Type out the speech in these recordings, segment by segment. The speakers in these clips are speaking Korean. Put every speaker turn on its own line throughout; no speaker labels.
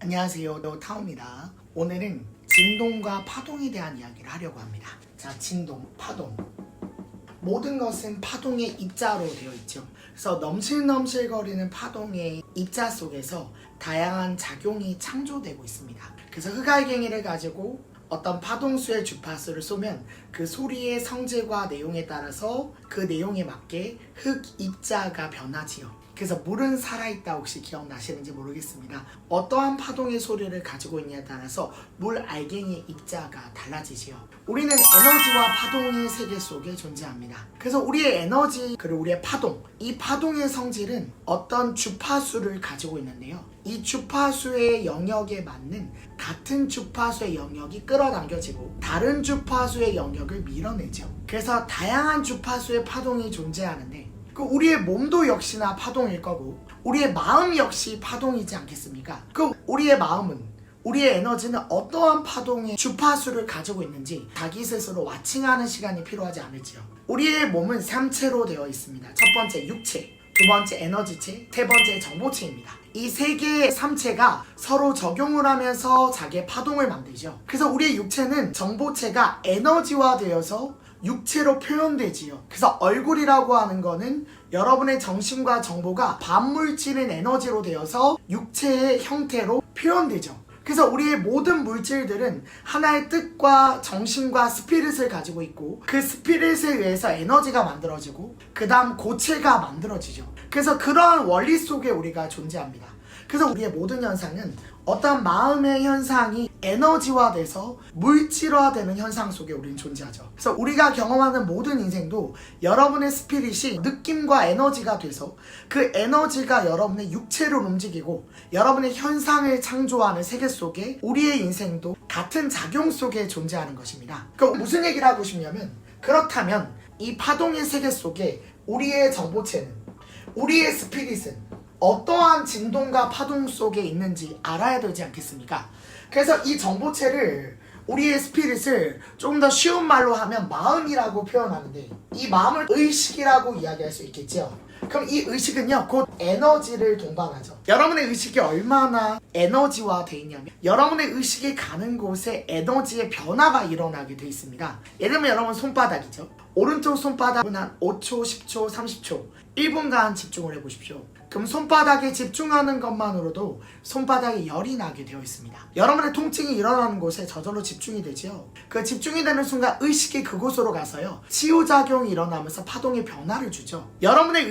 안녕하세요, 타오입니다. 오늘은 진동과 파동에 대한 이야기를 하려고 합니다. 자, 진동, 파동. 모든 것은 파동의 입자로 되어 있죠. 그래서 넘실넘실거리는 파동의 입자 속에서 다양한 작용이 창조되고 있습니다. 그래서 흑알갱이를 가지고 어떤 파동수의 주파수를 쏘면 그 소리의 성질과 내용에 따라서 그 내용에 맞게 흑 입자가 변하지요. 그래서 물은 살아있다 혹시 기억나시는지 모르겠습니다. 어떠한 파동의 소리를 가지고 있냐에 따라서 물 알갱이의 입자가 달라지지요. 우리는 에너지와 파동의 세계 속에 존재합니다. 그래서 우리의 에너지 그리고 우리의 파동, 이 파동의 성질은 어떤 주파수를 가지고 있는데요. 이 주파수의 영역에 맞는 같은 주파수의 영역이 끌어당겨지고 다른 주파수의 영역을 밀어내죠. 그래서 다양한 주파수의 파동이 존재하는데 우리의 몸도 역시나 파동일 거고 우리의 마음 역시 파동이지 않겠습니까? 우리의 마음은, 우리의 에너지는 어떠한 파동의 주파수를 가지고 있는지 자기 스스로 와칭하는 시간이 필요하지 않을지요. 우리의 몸은 3체로 되어 있습니다. 첫 번째 육체, 두 번째 에너지체, 세 번째 정보체입니다. 이 세 개의 3체가 서로 적용을 하면서 자기의 파동을 만들죠. 그래서 우리의 육체는 정보체가 에너지화되어서 육체로 표현되지요. 그래서 얼굴이라고 하는 거는 여러분의 정신과 정보가 반물질인 에너지로 되어서 육체의 형태로 표현되죠. 그래서 우리의 모든 물질들은 하나의 뜻과 정신과 스피릿을 가지고 있고 그 스피릿에 의해서 에너지가 만들어지고 그 다음 고체가 만들어지죠. 그래서 그러한 원리 속에 우리가 존재합니다. 그래서 우리의 모든 현상은 어떤 마음의 현상이 에너지화돼서 물질화되는 현상 속에 우리는 존재하죠. 그래서 우리가 경험하는 모든 인생도 여러분의 스피릿이 느낌과 에너지가 돼서 그 에너지가 여러분의 육체를 움직이고 여러분의 현상을 창조하는 세계 속에 우리의 인생도 같은 작용 속에 존재하는 것입니다. 그럼 무슨 얘기를 하고 싶냐면, 그렇다면 이 파동의 세계 속에 우리의 정보체는, 우리의 스피릿은 어떠한 진동과 파동 속에 있는지 알아야 되지 않겠습니까? 그래서 이 정보체를, 우리의 스피릿을 조금 더 쉬운 말로 하면 마음이라고 표현하는데, 이 마음을 의식이라고 이야기할 수 있겠죠. 그럼 이 의식은요, 곧 에너지를 동반하죠. 여러분의 의식이 얼마나 에너지화 돼 있냐면, 여러분의 의식이 가는 곳에 에너지의 변화가 일어나게 돼 있습니다. 예를 들면 여러분 손바닥이죠. 오른쪽 손바닥은 한 5초, 10초, 30초 1분간 집중을 해보십시오. 그럼 손바닥에 집중하는 것만으로도 손바닥에 열이 나게 되어 있습니다. 여러분의 통증이 일어나는 곳에 저절로 집중이 되죠. 그 집중이 되는 순간 의식이 그곳으로 가서요, 치유작용이 일어나면서 파동의 변화를 주죠. 여러분의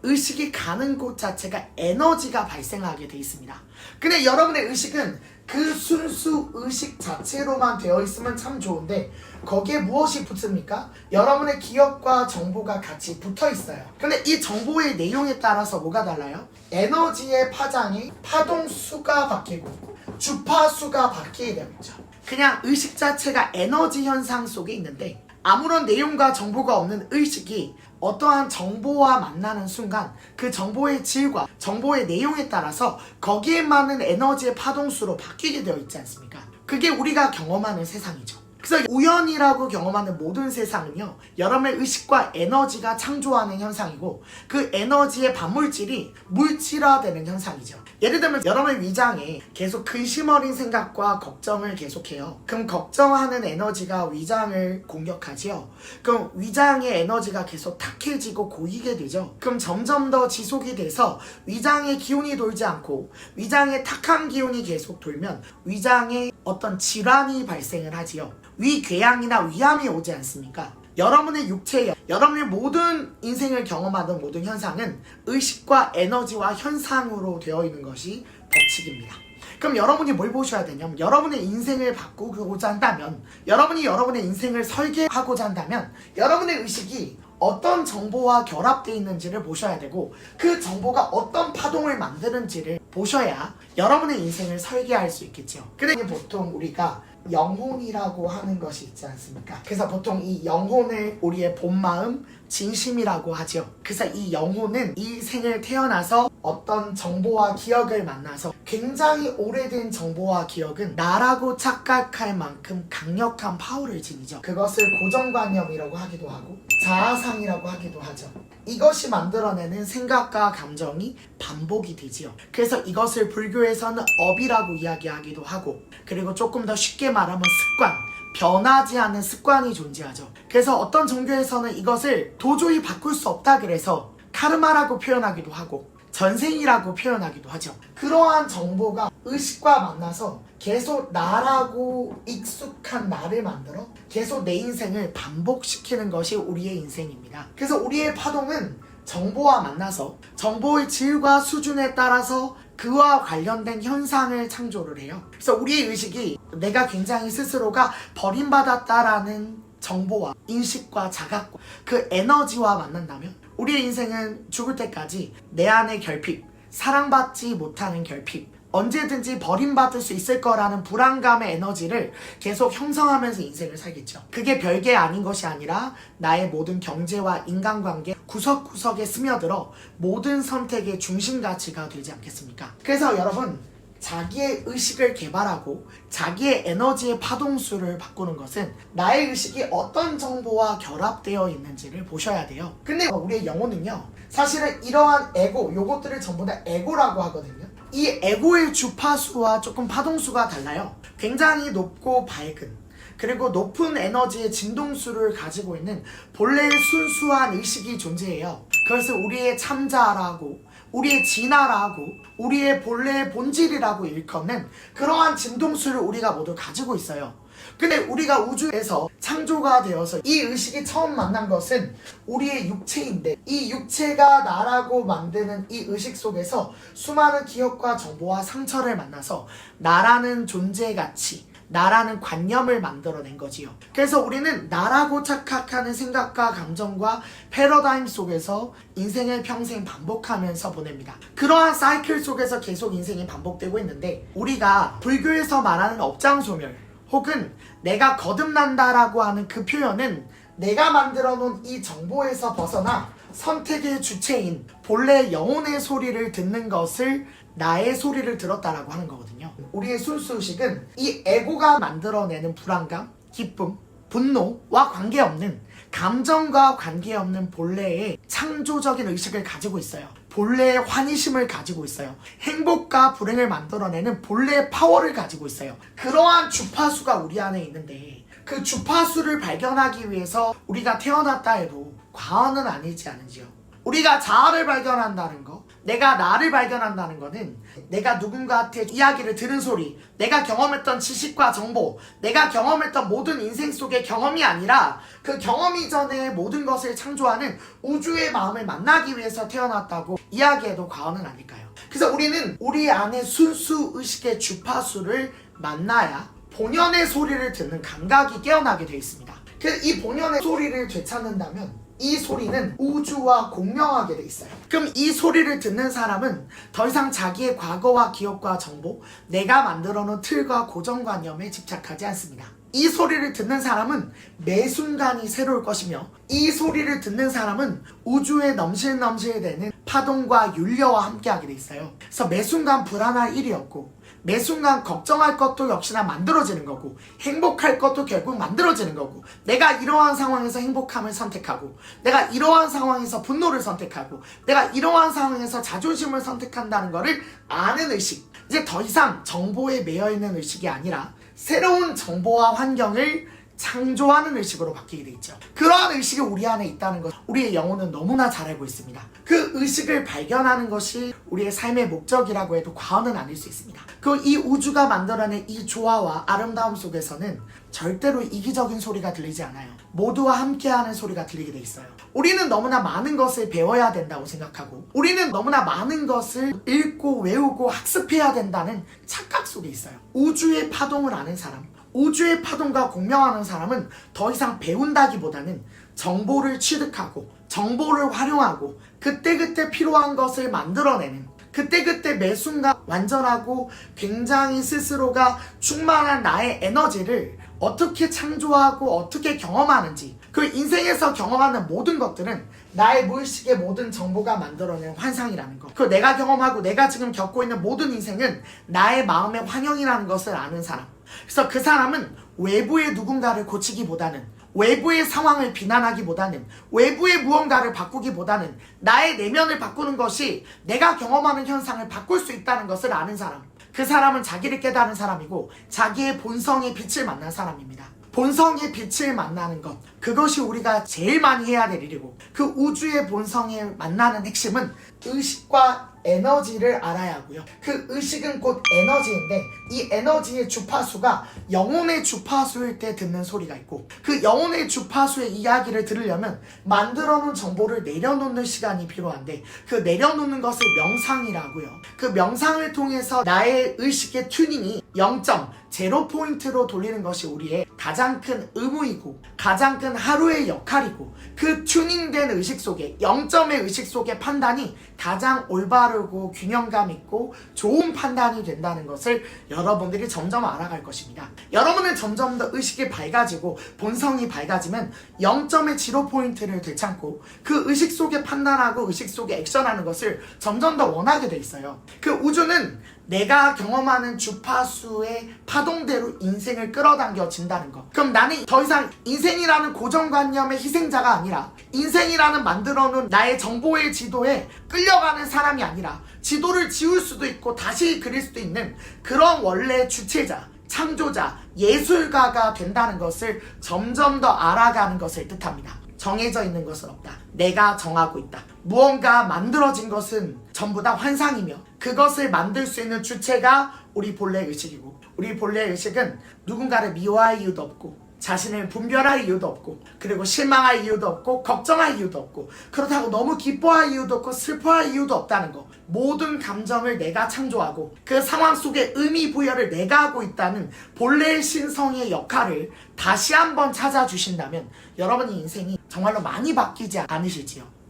의식이 가는 곳 자체가 에너지가 발생하게 돼 있습니다. 근데 여러분의 의식은 그 순수 의식 자체로만 되어 있으면 참 좋은데 거기에 무엇이 붙습니까? 여러분의 기억과 정보가 같이 붙어 있어요. 근데 이 정보의 내용에 따라서 뭐가 달라요? 에너지의 파장이 파동수가 바뀌고 주파수가 바뀌게 되죠. 그냥 의식 자체가 에너지 현상 속에 있는데 아무런 내용과 정보가 없는 의식이 어떠한 정보와 만나는 순간 그 정보의 질과 정보의 내용에 따라서 거기에 맞는 에너지의 파동수로 바뀌게 되어 있지 않습니까? 그게 우리가 경험하는 세상이죠. 그래서 우연이라고 경험하는 모든 세상은요, 여러분의 의식과 에너지가 창조하는 현상이고 그 에너지의 반물질이 물질화되는 현상이죠. 예를 들면 여러분의 위장에 계속 근심 어린 생각과 걱정을 계속해요. 그럼 걱정하는 에너지가 위장을 공격하지요. 그럼 위장의 에너지가 계속 탁해지고 고이게 되죠. 그럼 점점 더 지속이 돼서 위장의 기운이 돌지 않고 위장의 탁한 기운이 계속 돌면 위장에 어떤 질환이 발생을 하지요. 위궤양이나 위암이 오지 않습니까? 여러분의 육체, 여러분의 모든 인생을 경험하는 모든 현상은 의식과 에너지와 현상으로 되어 있는 것이 법칙입니다. 그럼 여러분이 뭘 보셔야 되냐면, 여러분의 인생을 바꾸고자 한다면, 여러분이 여러분의 인생을 설계하고자 한다면 여러분의 의식이 어떤 정보와 결합되어 있는지를 보셔야 되고 그 정보가 어떤 파동을 만드는지를 보셔야 여러분의 인생을 설계할 수 있겠죠. 근데 보통 우리가 영혼이라고 하는 것이 있지 않습니까? 그래서 보통 이 영혼을 우리의 본마음, 진심이라고 하죠. 그래서 이 영혼은 이 생을 태어나서 어떤 정보와 기억을 만나서 굉장히 오래된 정보와 기억은 나라고 착각할 만큼 강력한 파워를 지니죠. 그것을 고정관념이라고 하기도 하고 자아상이라고 하기도 하죠. 이것이 만들어내는 생각과 감정이 반복이 되지요. 그래서 이것을 불교에서는 업이라고 이야기하기도 하고, 그리고 조금 더 쉽게 말하면 습관, 변하지 않는 습관이 존재하죠. 그래서 어떤 종교에서는 이것을 도저히 바꿀 수 없다 그래서 카르마라고 표현하기도 하고 전생이라고 표현하기도 하죠. 그러한 정보가 의식과 만나서 계속 나라고 익숙한 나를 만들어 계속 내 인생을 반복시키는 것이 우리의 인생입니다. 그래서 우리의 파동은 정보와 만나서 정보의 질과 수준에 따라서 그와 관련된 현상을 창조를 해요. 그래서 우리의 의식이 내가 굉장히 스스로가 버림받았다라는 정보와 인식과 자각과 그 에너지와 만난다면 우리의 인생은 죽을 때까지 내 안의 결핍, 사랑받지 못하는 결핍, 언제든지 버림받을 수 있을 거라는 불안감의 에너지를 계속 형성하면서 인생을 살겠죠. 그게 별게 아닌 것이 아니라 나의 모든 경제와 인간관계 구석구석에 스며들어 모든 선택의 중심 가치가 되지 않겠습니까? 그래서 여러분, 자기의 의식을 개발하고 자기의 에너지의 파동수를 바꾸는 것은 나의 의식이 어떤 정보와 결합되어 있는지를 보셔야 돼요. 근데 우리의 영혼은요, 사실은 이러한 에고, 요것들을 전부 다 에고라고 하거든요. 이 에고의 주파수와 조금 파동수가 달라요. 굉장히 높고 밝은, 그리고 높은 에너지의 진동수를 가지고 있는 본래의 순수한 의식이 존재해요. 그것을 우리의 참자라고, 우리의 진화라고, 우리의 본래의 본질이라고 일컫는 그러한 진동수를 우리가 모두 가지고 있어요. 근데 우리가 우주에서 창조가 되어서 이 의식이 처음 만난 것은 우리의 육체인데, 이 육체가 나라고 만드는 이 의식 속에서 수많은 기억과 정보와 상처를 만나서 나라는 존재 가치, 나라는 관념을 만들어낸 거지요. 그래서 우리는 나라고 착각하는 생각과 감정과 패러다임 속에서 인생을 평생 반복하면서 보냅니다. 그러한 사이클 속에서 계속 인생이 반복되고 있는데, 우리가 불교에서 말하는 업장소멸 혹은 내가 거듭난다라고 하는 그 표현은 내가 만들어 놓은 이 정보에서 벗어나 선택의 주체인 본래 영혼의 소리를 듣는 것을 나의 소리를 들었다라고 하는 거거든요. 우리의 순수의식은 이 에고가 만들어내는 불안감, 기쁨, 분노와 관계없는, 감정과 관계없는 본래의 창조적인 의식을 가지고 있어요. 본래의 환희심을 가지고 있어요. 행복과 불행을 만들어내는 본래의 파워를 가지고 있어요. 그러한 주파수가 우리 안에 있는데, 그 주파수를 발견하기 위해서 우리가 태어났다 해도 과언은 아니지 않은지요. 우리가 자아를 발견한다는 거, 내가 나를 발견한다는 거는 내가 누군가한테 이야기를 들은 소리, 내가 경험했던 지식과 정보, 내가 경험했던 모든 인생 속의 경험이 아니라 그 경험 이전의 모든 것을 창조하는 우주의 마음을 만나기 위해서 태어났다고 이야기해도 과언은 아닐까요? 그래서 우리는 우리 안의 순수 의식의 주파수를 만나야 본연의 소리를 듣는 감각이 깨어나게 되어 있습니다. 그래서 이 본연의 소리를 되찾는다면 이 소리는 우주와 공명하게 돼 있어요. 그럼 이 소리를 듣는 사람은 더 이상 자기의 과거와 기억과 정보, 내가 만들어 놓은 틀과 고정관념에 집착하지 않습니다. 이 소리를 듣는 사람은 매 순간이 새로울 것이며, 이 소리를 듣는 사람은 우주에 넘실넘실대는 파동과 윤려와 함께하게 돼 있어요. 그래서 매 순간 불안할 일이 없고, 매 순간 걱정할 것도 역시나 만들어지는 거고, 행복할 것도 결국 만들어지는 거고, 내가 이러한 상황에서 행복함을 선택하고, 내가 이러한 상황에서 분노를 선택하고, 내가 이러한 상황에서 자존심을 선택한다는 거를 아는 의식, 이제 더 이상 정보에 매여있는 의식이 아니라 새로운 정보와 환경을 창조하는 의식으로 바뀌게 돼 있죠. 그러한 의식이 우리 안에 있다는 것, 우리의 영혼은 너무나 잘 알고 있습니다. 그 의식을 발견하는 것이 우리의 삶의 목적이라고 해도 과언은 아닐 수 있습니다. 그 이 우주가 만들어낸 이 조화와 아름다움 속에서는 절대로 이기적인 소리가 들리지 않아요. 모두와 함께하는 소리가 들리게 돼 있어요. 우리는 너무나 많은 것을 배워야 된다고 생각하고, 우리는 너무나 많은 것을 읽고 외우고 학습해야 된다는 착각 속에 있어요. 우주의 파동을 아는 사람, 우주의 파동과 공명하는 사람은 더 이상 배운다기보다는 정보를 취득하고 정보를 활용하고 그때그때 필요한 것을 만들어내는, 그때그때 매 순간 완전하고 굉장히 스스로가 충만한 나의 에너지를 어떻게 창조하고 어떻게 경험하는지, 그 인생에서 경험하는 모든 것들은 나의 무의식의 모든 정보가 만들어낸 환상이라는 것. 그 내가 경험하고 내가 지금 겪고 있는 모든 인생은 나의 마음의 환영이라는 것을 아는 사람. 그래서 그 사람은 외부의 누군가를 고치기보다는, 외부의 상황을 비난하기보다는, 외부의 무언가를 바꾸기보다는 나의 내면을 바꾸는 것이 내가 경험하는 현상을 바꿀 수 있다는 것을 아는 사람. 그 사람은 자기를 깨달은 사람이고 자기의 본성의 빛을 만난 사람입니다. 본성의 빛을 만나는 것, 그것이 우리가 제일 많이 해야 될 일이고, 그 우주의 본성에 만나는 핵심은 의식과 에너지를 알아야 하고요. 그 의식은 곧 에너지인데, 이 에너지의 주파수가 영혼의 주파수일 때 듣는 소리가 있고, 그 영혼의 주파수의 이야기를 들으려면 만들어놓은 정보를 내려놓는 시간이 필요한데, 그 내려놓는 것을 명상이라고요. 그 명상을 통해서 나의 의식의 튜닝이 0.0포인트로 돌리는 것이 우리의 가장 큰 의무이고 가장 큰 하루의 역할이고, 그 튜닝된 의식 속에, 0점의 의식 속의 판단이 가장 올바르고 균형감 있고 좋은 판단이 된다는 것을 여러분들이 점점 알아갈 것입니다. 여러분은 점점 더 의식이 밝아지고 본성이 밝아지면 0점의 지로포인트를 되찾고 그 의식 속에 판단하고 의식 속에 액션하는 것을 점점 더 원하게 돼 있어요. 그 우주는 내가 경험하는 주파수의 파동대로 인생을 끌어당겨진다는 것. 그럼 나는 더 이상 인생이라는 고정관념의 희생자가 아니라, 인생이라는 만들어놓은 나의 정보의 지도에 끌려가는 사람이 아니라, 지도를 지울 수도 있고 다시 그릴 수도 있는 그런 원래 주체자, 창조자, 예술가가 된다는 것을 점점 더 알아가는 것을 뜻합니다. 정해져 있는 것은 없다. 내가 정하고 있다. 무언가 만들어진 것은 전부 다 환상이며, 그것을 만들 수 있는 주체가 우리 본래 의식이고, 우리 본래 의식은 누군가를 미워할 이유도 없고, 자신을 분별할 이유도 없고, 그리고 실망할 이유도 없고, 걱정할 이유도 없고, 그렇다고 너무 기뻐할 이유도 없고 슬퍼할 이유도 없다는 거. 모든 감정을 내가 창조하고 그 상황 속에 의미 부여를 내가 하고 있다는 본래의 신성의 역할을 다시 한번 찾아주신다면 여러분의 인생이 정말로 많이 바뀌지 않으실지요.